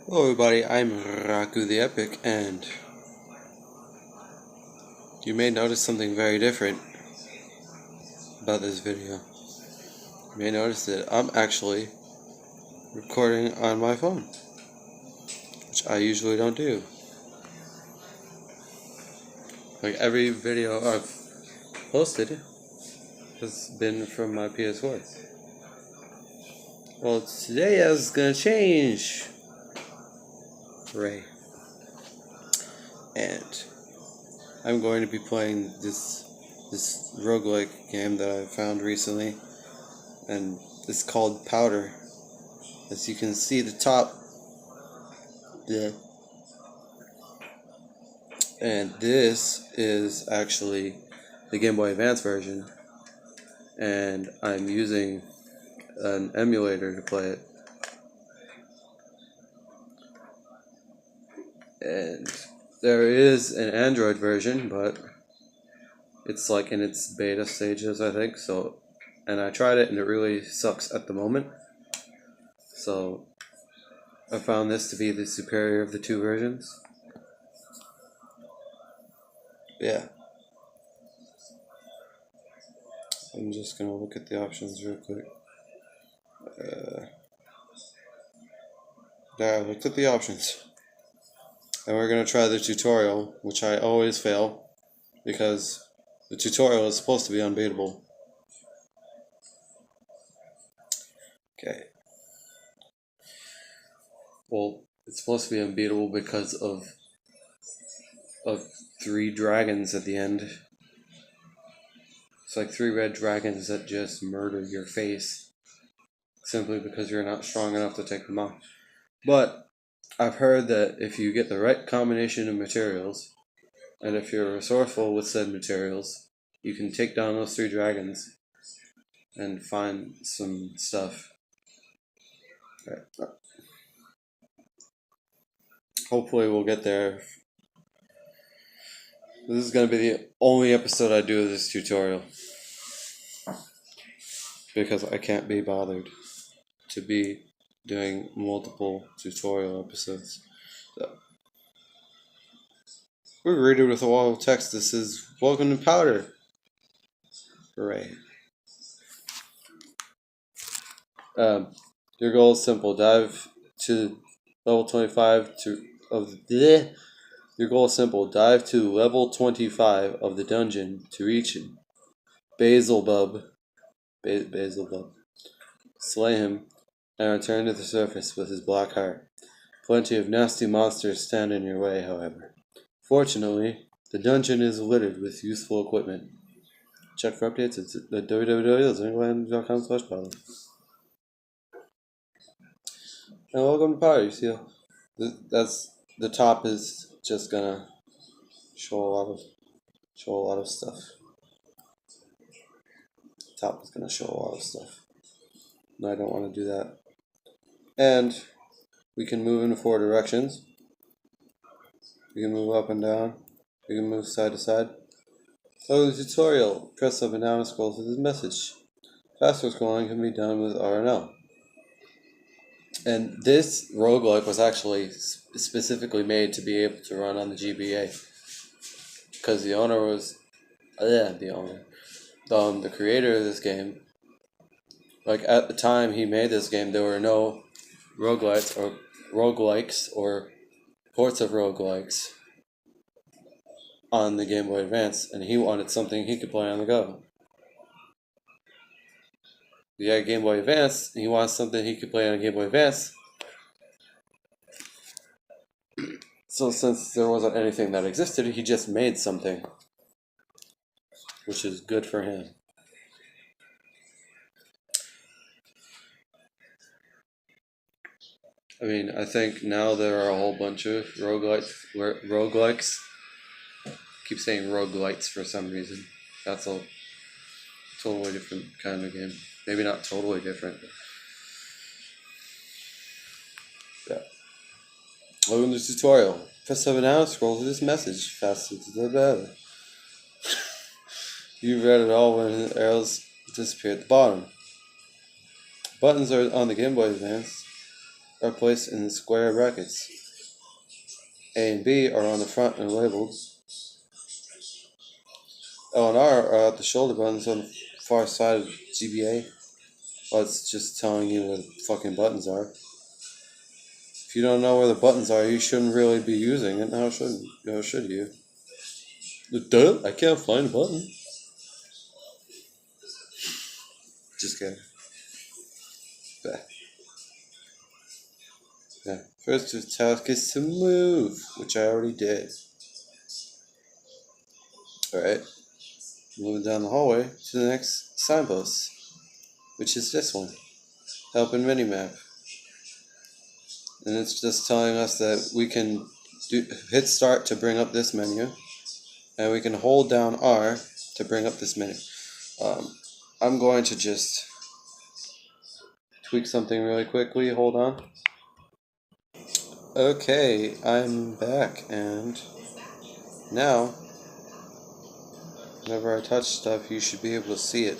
Hello everybody, I'm Rakku the Epic, and you may notice something very different about this video. You may notice that I'm actually recording on my phone, which I usually don't do. Like every video I've posted has been from my PS4. Well, today is gonna change. Hooray. And I'm going to be playing this roguelike game that I found recently, and it's called Powder. As you can see, the top, and this is actually the GameBoy Advance version, and I'm using an emulator to play it. And there is an Android version, but it's like in its beta stages, I think. So, and I tried it, and it really sucks at the moment. So, I found this to be the superior of the two versions. Yeah. I'm just gonna look at the options real quick. Yeah, I looked at the options. And we're gonna try the tutorial, which I always fail, because the tutorial is supposed to be unbeatable. Okay. Well, it's supposed to be unbeatable because of 3 dragons at the end. It's like 3 red dragons that just murder your face simply because you're not strong enough to take them off. But I've heard that if you get the right combination of materials, and if you're resourceful with said materials, you can take down those 3 dragons and find some stuff. Hopefully we'll get there. This is going to be the only episode I do of this tutorial, because I can't be bothered to be doing multiple tutorial episodes. So, we're greeted with a wall of text that says, "Welcome to Powder." Hooray. Your goal is simple. Dive to level 25 Your goal is simple. Dive to level 25 of the dungeon to reach Basilbub. Basilbub. Slay him and return to the surface with his black heart. Plenty of nasty monsters stand in your way, however. Fortunately, the dungeon is littered with useful equipment. Check for updates at www.zingland.com/battle. And welcome to Powder. You see, that's the top is just gonna show a lot of stuff. Top is gonna show a lot of stuff. No, I don't want to do that. And we can move in 4 directions. We can move up and down. We can move side to side. So the tutorial, press up and down and scroll through this message. Faster scrolling can be done with R and L. And this roguelike was actually specifically made to be able to run on the GBA. Because the owner was, the creator of this game, like at the time he made this game, there were no roguelikes or ports of roguelikes on the Game Boy Advance, and he wanted something he could play on the go. He had Game Boy Advance, and he wanted something he could play on a Game Boy Advance. So since there wasn't anything that existed, he just made something, which is good for him. I mean, I think now there are a whole bunch of roguelikes. I keep saying roguelites for some reason. That's a totally different kind of game. Maybe not totally different. Yeah. Welcome to the tutorial. Press 7 now, scroll to this message. Faster to the better. You read it all when the arrows disappear at the bottom. Buttons are on the Game Boy Advance are placed in square brackets. A and B are on the front and labeled. L and R are at the shoulder buttons on the far side of GBA. Well, it's just telling you where the fucking buttons are. If you don't know where the buttons are, you shouldn't really be using it. How should you? Duh, I can't find a button. Just kidding. Yeah. First task is to move, which I already did. Alright. Moving down the hallway to the next signpost, which is this one. Help and minimap. And it's just telling us that we can hit start to bring up this menu, and we can hold down R to bring up this menu. I'm going to just tweak something really quickly. Hold on. Okay, I'm back, and now whenever I touch stuff, you should be able to see it.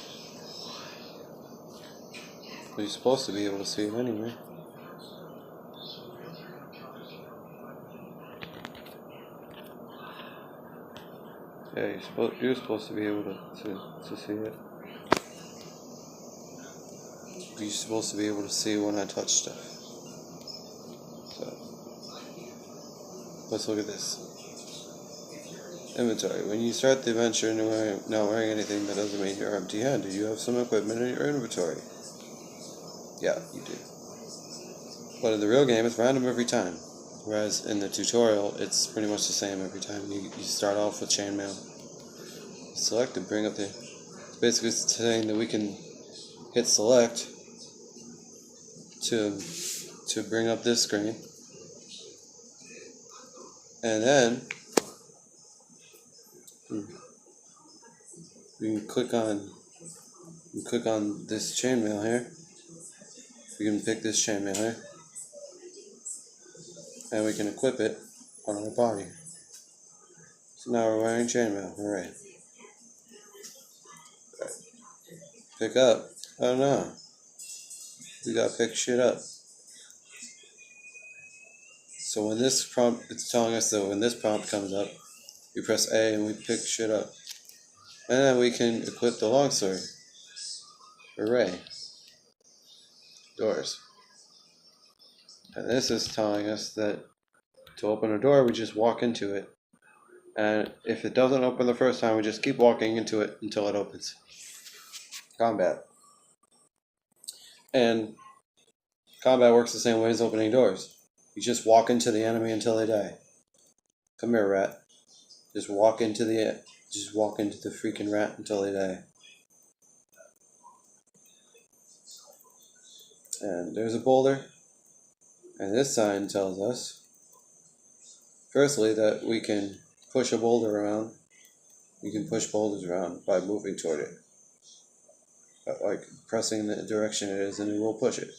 You're supposed to be able to see it anyway. Yeah, you're supposed to be able to see it. You're supposed to be able to see when I touch stuff. So, let's look at this. Inventory. When you start the adventure and not wearing anything, that doesn't mean you're empty-handed. You have some equipment in your inventory. Yeah, you do. But in the real game, it's random every time. Whereas in the tutorial, it's pretty much the same every time. You start off with chainmail. Select and bring up the... Basically, it's saying that we can hit select to bring up this screen. And then we can click on this chainmail here. We can pick this chainmail here. And we can equip it on our body. So now we're wearing chainmail. Alright. Pick up. Oh no. We gotta pick shit up. So when this prompt, it's telling us that when this prompt comes up, we press A and we pick shit up. And then we can equip the longsword. Hooray. Doors. And this is telling us that to open a door, we just walk into it. And if it doesn't open the first time, we just keep walking into it until it opens. Combat. And combat works the same way as opening doors. You just walk into the enemy until they die. Come here, rat. Just walk into the freaking rat until they die. And there's a boulder. And this sign tells us, firstly, that we can push a boulder around. You can push boulders around by moving toward it. Like pressing the direction it is, and it will push it.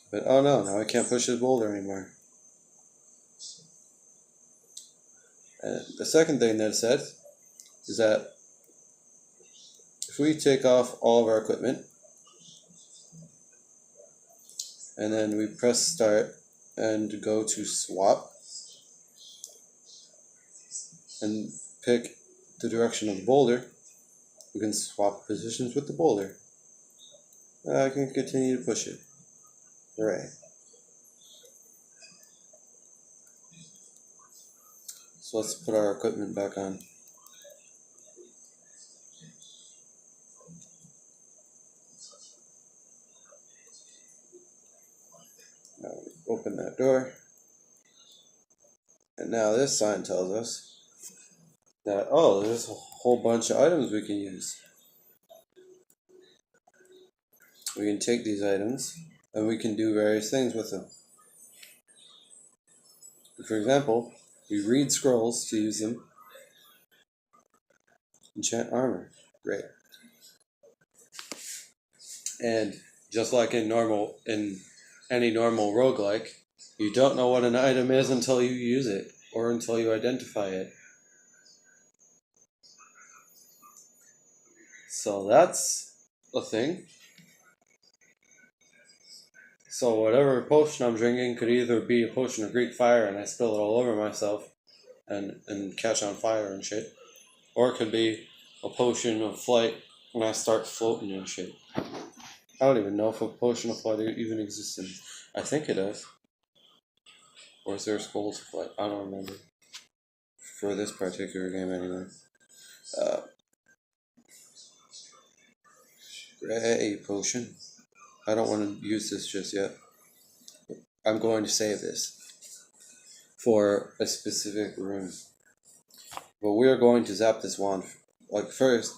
But oh no, now I can't push this boulder anymore. And the second thing that it says is that if we take off all of our equipment, and then we press start and go to swap, and pick the direction of the boulder, we can swap positions with the boulder. I can continue to push it. Hooray. So let's put our equipment back on. Now we open that door. And now this sign tells us that, oh, there's a whole bunch of items we can use. We can take these items and we can do various things with them. For example, we read scrolls to use them. Enchant armor. Great. And just like in any normal roguelike, you don't know what an item is until you use it or until you identify it. So that's a thing. So whatever potion I'm drinking could either be a potion of Greek fire and I spill it all over myself and catch on fire and shit, or it could be a potion of flight and I start floating and shit. I don't even know if a potion of flight even exists in. I think it does. Or is there scrolls of flight? I don't remember. For this particular game, anyway. A potion. I don't want to use this just yet. I'm going to save this for a specific room. But we are going to zap this wand. Like, first,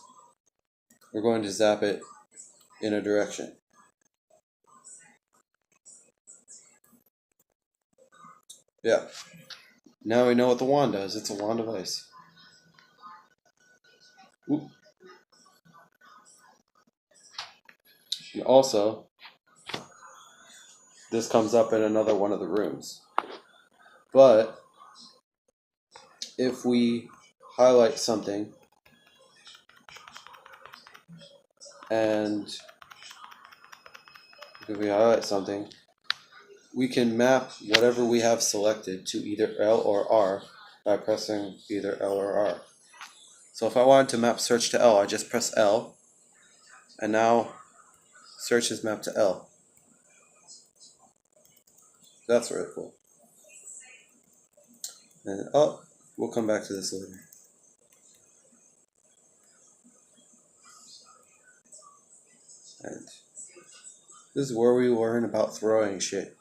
we're going to zap it in a direction. Yeah. Now we know what the wand does. It's a wand of ice. Oop. And also, this comes up in another one of the rooms. But if we highlight something and if we highlight something, we can map whatever we have selected to either L or R by pressing either L or R. So if I wanted to map search to L, I just press L, and now search is mapped to L. That's really cool. And we'll come back to this later. And this is where we learn about throwing shit.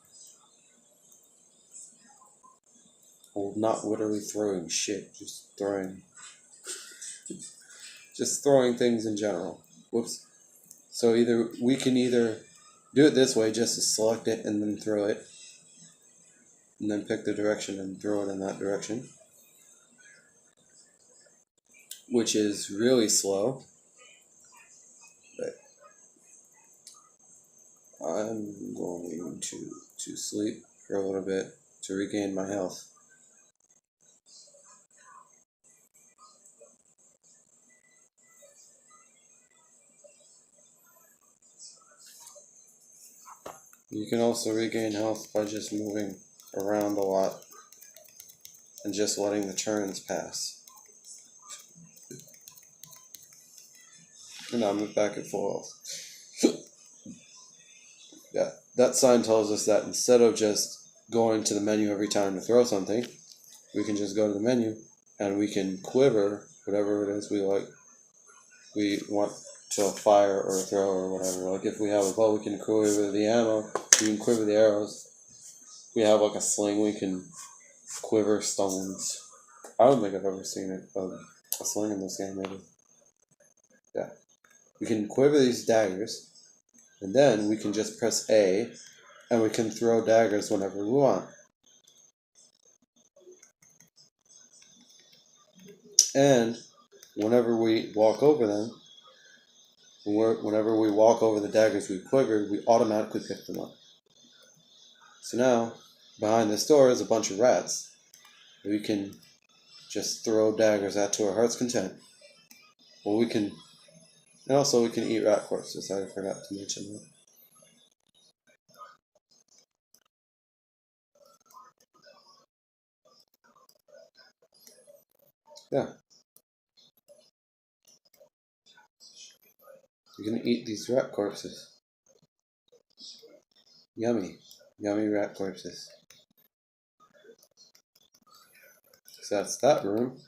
Well, not literally throwing shit, just throwing things in general. Whoops. So we can either do it this way, just to select it and then throw it, and then pick the direction and throw it in that direction, which is really slow. But I'm going to sleep for a little bit to regain my health. You can also regain health by just moving around a lot and just letting the turns pass. And now move back at full health. Yeah, that sign tells us that instead of just going to the menu every time to throw something, we can just go to the menu and we can quiver whatever it is we want to fire or throw or whatever. Like if we have a bow, we can quiver the ammo, we can quiver the arrows. If we have like a sling, we can quiver stones. I don't think I've ever seen a sling in this game, maybe. Yeah. We can quiver these daggers, and then we can just press A, and we can throw daggers whenever we want. And whenever we walk over them, whenever we walk over the daggers we quivered, we automatically pick them up. So now, behind this door is a bunch of rats. We can just throw daggers at to our heart's content. Well, we can eat rat corpses. I forgot to mention that. Yeah. You can eat these rat corpses. Yummy. Yummy rat corpses. So that's that room.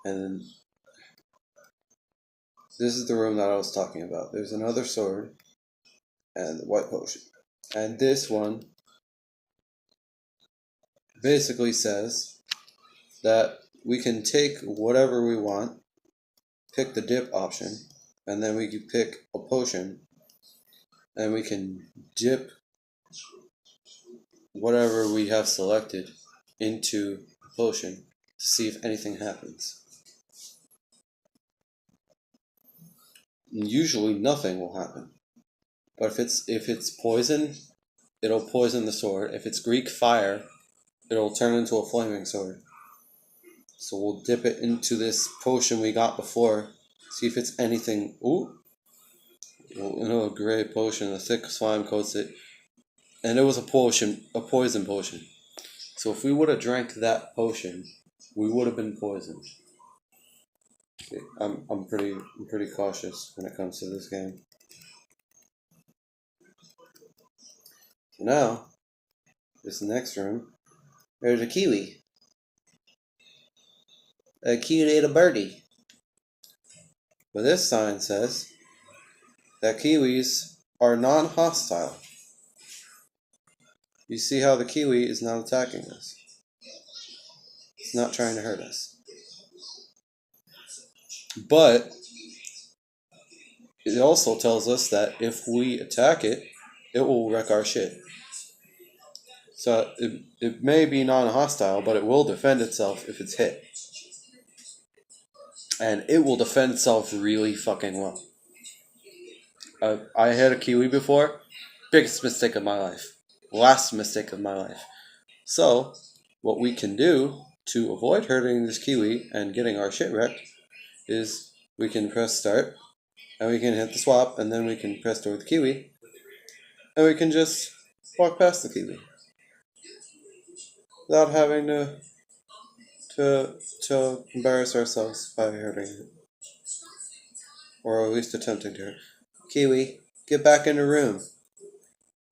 And then this is the room that I was talking about. There's another sword and the white potion. And this one basically says that we can take whatever we want, pick the dip option, and then we can pick a potion, and we can dip whatever we have selected into the potion to see if anything happens. And usually nothing will happen. But if it's poison, it'll poison the sword. If it's Greek fire, it'll turn into a flaming sword. So we'll dip it into this potion we got before, see if it's anything. Ooh, a gray potion. A thick slime coats it, and it was a poison potion. So if we would have drank that potion, we would have been poisoned. Okay, I'm pretty cautious when it comes to this game. So now, this next room, there's a kiwi. A cute little birdie. But this sign says that kiwis are non-hostile. You see how the kiwi is not attacking us. It's not trying to hurt us. But it also tells us that if we attack it, it will wreck our shit. So it may be non-hostile, but it will defend itself if it's hit. And it will defend itself really fucking well. I hit a kiwi before. Biggest mistake of my life. Last mistake of my life. So, what we can do to avoid hurting this kiwi and getting our shit wrecked is we can press start, and we can hit the swap, and then we can press toward the kiwi, and we can just walk past the kiwi without having to embarrass ourselves by hurting it, or at least attempting to hurt. Kiwi, get back in the room.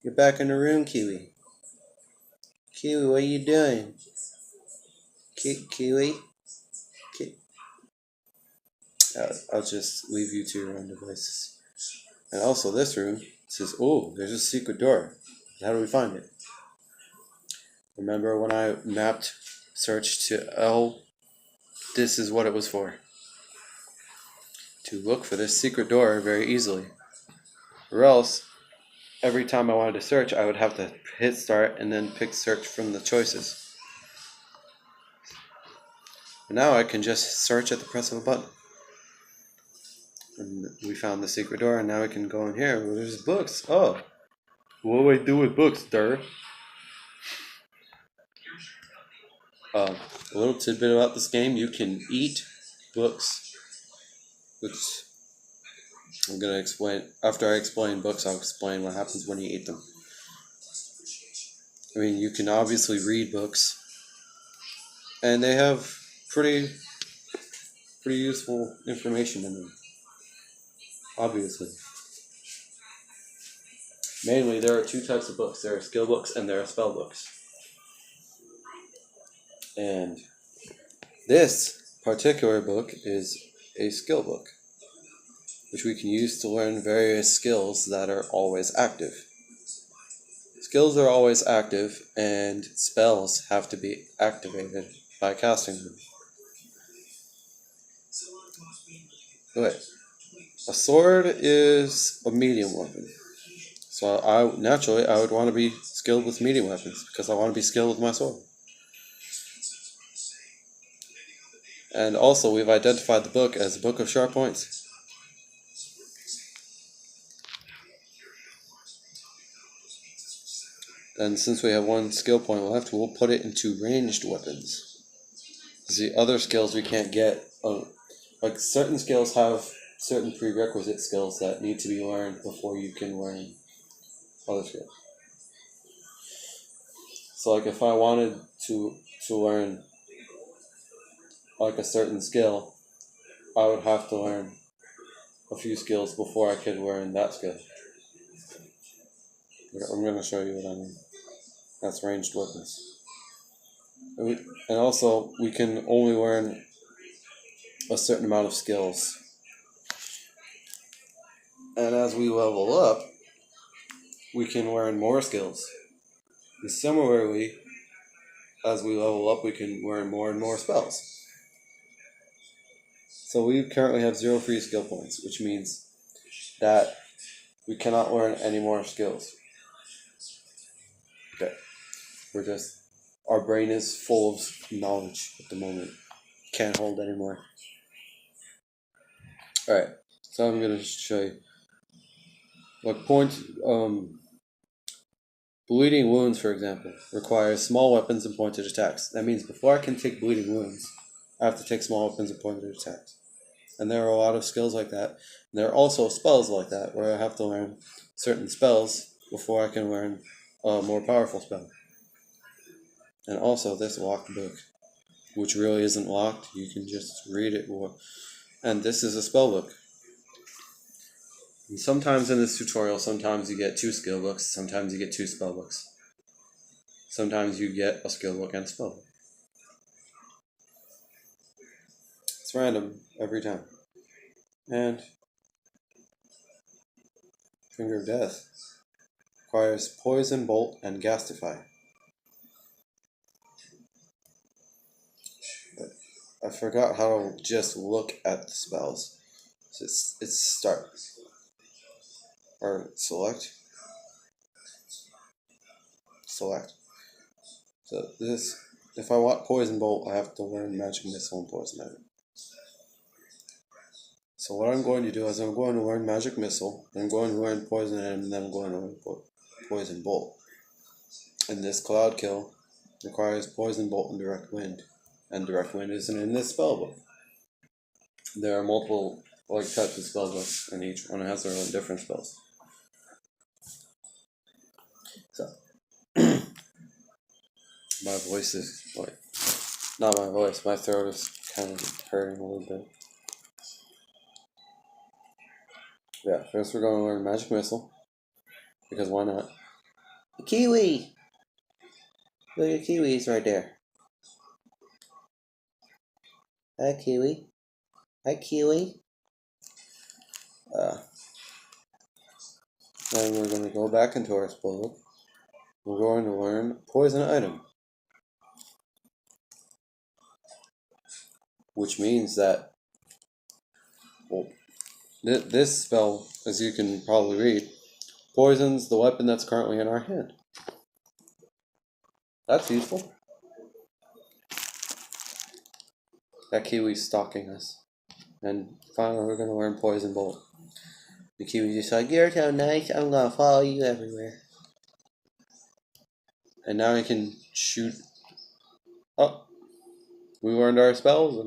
Get back in the room, Kiwi. Kiwi, what are you doing? Kiwi? I'll just leave you to your own devices. And also this room says, oh, there's a secret door. How do we find it? Remember when I mapped search to L? This is what it was for. To look for this secret door very easily. Or else, every time I wanted to search, I would have to hit start and then pick search from the choices. And now I can just search at the press of a button. And we found the secret door, and now we can go in here. Well, there's books. Oh, what do I do with books, Dur? A little tidbit about this game: you can eat books, which I'm gonna explain. After I explain books, I'll explain what happens when you eat them. I mean, you can obviously read books, and they have pretty useful information in them. Obviously. Mainly, there are two types of books. There are skill books and there are spell books. And this particular book is a skill book, which we can use to learn various skills that are always active. Skills are always active, and spells have to be activated by casting them. Okay. A sword is a medium weapon. So I would want to be skilled with medium weapons because I want to be skilled with my sword. And also, we've identified the book as a book of sharp points. And since we have one skill point left, we'll put it into ranged weapons. The other skills we can't get, like certain skills have certain prerequisite skills that need to be learned before you can learn other skills. So like if I wanted to learn like a certain skill, I would have to learn a few skills before I could learn that skill. I'm going to show you what I mean. That's ranged weapons. And also, we can only learn a certain amount of skills. And as we level up, we can learn more skills. And similarly, as we level up, we can learn more and more spells. So we currently have 0 free skill points, which means that we cannot learn any more skills. Okay. Our brain is full of knowledge at the moment. Can't hold anymore. Alright, so I'm going to show you. Like bleeding wounds, for example, requires small weapons and pointed attacks. That means before I can take bleeding wounds, I have to take small weapons and pointed attacks. And there are a lot of skills like that. And there are also spells like that, where I have to learn certain spells before I can learn a more powerful spell. And also this locked book, which really isn't locked. You can just read it. And this is a spell book. And sometimes in this tutorial, sometimes you get 2 skill books, sometimes you get 2 spell books. Sometimes you get a skill book and a spell book. It's random every time. And Finger of Death requires Poison, Bolt, and Gastify. But I forgot how to just look at the spells. So it's start. Or select. Select. So this, if I want Poison Bolt, I have to learn Magic Missile and Poison Item. So what I'm going to do is I'm going to learn Magic Missile, then I'm going to learn Poison Item, and then I'm going to learn Poison Bolt. And this Cloud Kill requires Poison Bolt and Direct Wind. And Direct Wind isn't in this spellbook. There are multiple types of spellbooks, and each one has their own different spells. So my voice is not my voice, my throat is kind of hurting a little bit. Yeah, first we're going to learn Magic Missile, because why not? A kiwi! Look at kiwis right there. Hi, kiwi. Hi, kiwi. Then we're going to go back into our spellbook. We're going to learn Poison Item, which means that, well, this spell, as you can probably read, poisons the weapon that's currently in our hand. That's useful. That kiwi's stalking us. And finally we're going to learn Poison Bolt. The kiwi's just like, you're so nice, I'm going to follow you everywhere. And now we can shoot. Oh, we learned our spells,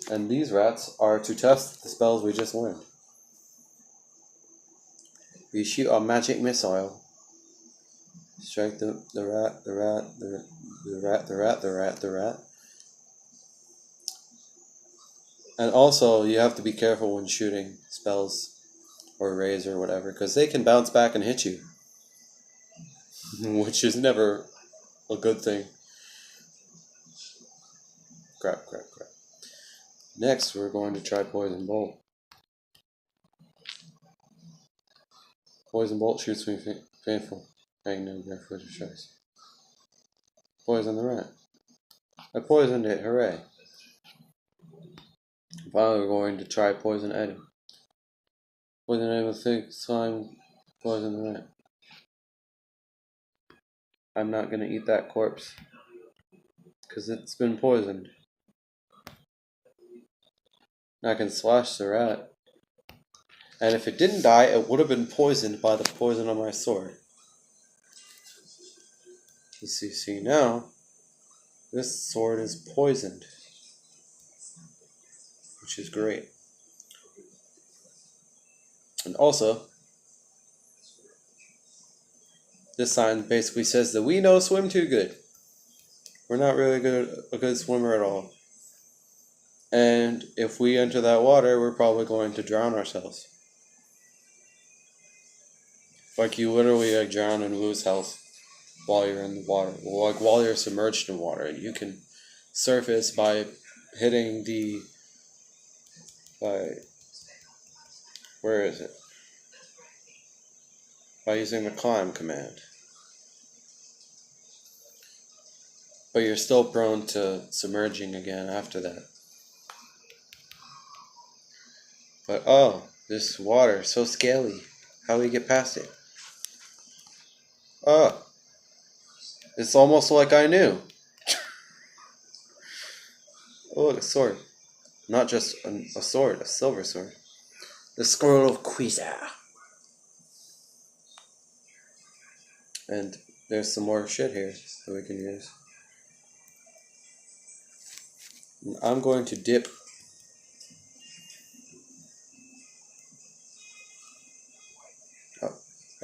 and these rats are to test the spells we just learned. We shoot a magic missile. Strike the rat. And also, you have to be careful when shooting spells or rays or whatever, because they can bounce back and hit you, which is never a good thing. Crap. Next, we're going to try Poison Bolt. Poison Bolt shoots me painful. Magnum barefooted strikes. Poison the rat. I poisoned it, hooray. Finally, we're going to try Poison Item. Poison Item with thick slime, poison the rat. I'm not going to eat that corpse, because it's been poisoned. I can slash the rat. And if it didn't die, it would have been poisoned by the poison on my sword. As you see now, this sword is poisoned, which is great. And also, this sign basically says that we don't swim too good. We're not really a good swimmer at all. And if we enter that water, we're probably going to drown ourselves. Like, you literally drown and lose health while you're in the water. Well, like, while you're submerged in water. You can surface by hitting where is it? By using the climb command. But you're still prone to submerging again after that. But oh, this water, so scaly. How do we get past it? Oh, it's almost like I knew. Oh, look, a sword. Not just a sword, a silver sword. The Scroll of Quasar. And there's some more shit here that we can use. And I'm going to dip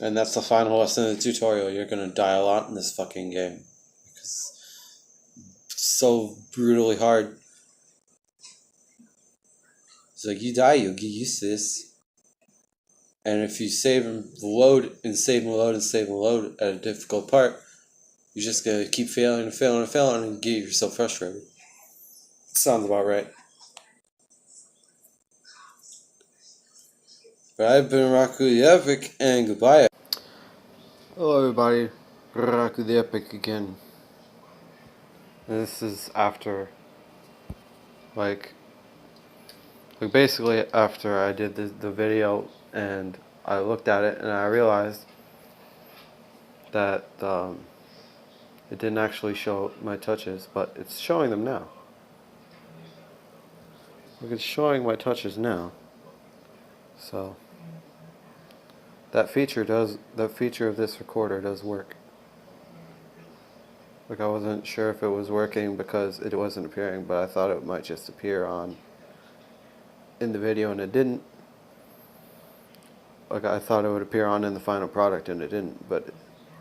And that's the final lesson of the tutorial. You're gonna die a lot in this fucking game. Because it's so brutally hard. It's like, you die, you'll get used to this. And if you save and load and save and load and save and load at a difficult part, you're just gonna keep failing and failing and failing and get yourself frustrated. Sounds about right. But I've been Rakku the Epic, and goodbye. Hello everybody, Rakku the Epic again. And this is after, like basically after I did the video and I looked at it and I realized that it didn't actually show my touches, but it's showing them now. Look, it's showing my touches now. So that feature of this recorder does work. Like, I wasn't sure if it was working because it wasn't appearing, but I thought it might just appear in the video and it didn't. Like, I thought it would appear in the final product and it didn't, but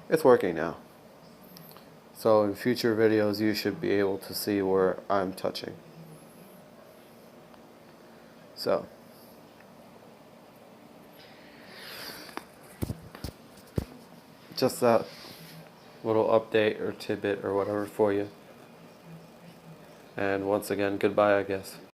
it's working now. So in future videos you should be able to see where I'm touching. So just that little update or tidbit or whatever for you. And once again, goodbye, I guess.